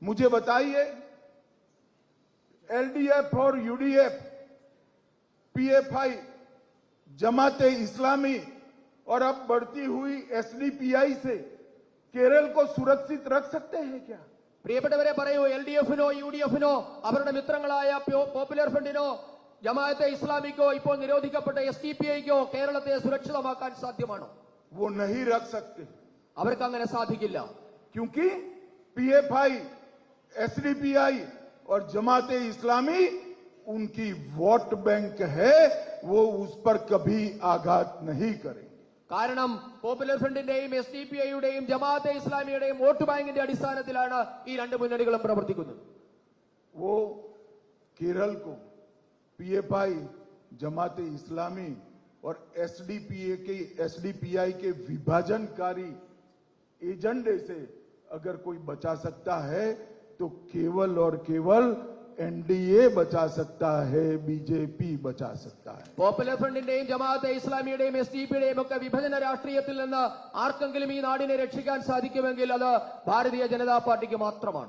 मुझे बताइए, एलडीएफ और यूडीएफ, पीएफआई, जमाते इस्लामी और अब बढ़ती हुई एसडीपीआई से केरल को सुरक्षित रख सकते हैं क्या? പ്രിയപ്പെട്ടവരെ പറയൂ, LDF-നോ UDF-നോ അവരുടെ മിത്രങ്ങളായ പോപ്പുലർ ഫ്രണ്ടിനോ ജമാഅത്തെ ഇസ്ലാമിക്കോ ഇപ്പോൾ നിരോധിക്കപ്പെട്ട SDPI-ക്കോ കേരളത്തെ സുരക്ഷിതമാക്കാൻ സാധ്യമാണോ? वो नहीं रख सकते, അവർക്ക് അങ്ങനെ സാധിക്കില്ല. क्योंकि पीएफआई, एसडीपीआई और जमाते इस्लामी उनकी वोट बैंक है, वो उस पर कभी आघात नहीं करेंगे. കാരണം പോപ്പുലർ ഫ്രണ്ടിന്റെയും SDPI-യുടെയും ജമാഅത്തെ ഇസ്ലാമിയുടെയും വോട്ട് ബാങ്കിന്റെ അടിസ്ഥാനത്തിലാണ് ഈ രണ്ട് മുന്നണികളും പ്രവർത്തിക്കുന്നത്. वो केरल को पीएफआई, जमाते इस्लामी और एसडीपीआई के विभाजनकारी एजेंडे से अगर कोई बचा सकता है तो केवल और केवल एनडीए बचा सकता है, बीजेपी बचा सकता है. പോപ്പുലർ ഫ്രണ്ടിന്റെയും ജമാഅത്തെ ഇസ്ലാമിയുടെയും SDPI-യുടെയും ഒക്കെ വിഭജന രാഷ്ട്രീയത്തിൽ നിന്ന് ആർക്കെങ്കിലും ഈ നാടിനെ രക്ഷിക്കാൻ സാധിക്കുമെങ്കിൽ അത് ഭാരതീയ ജനതാ പാർട്ടിക്ക് മാത്രമാണ്.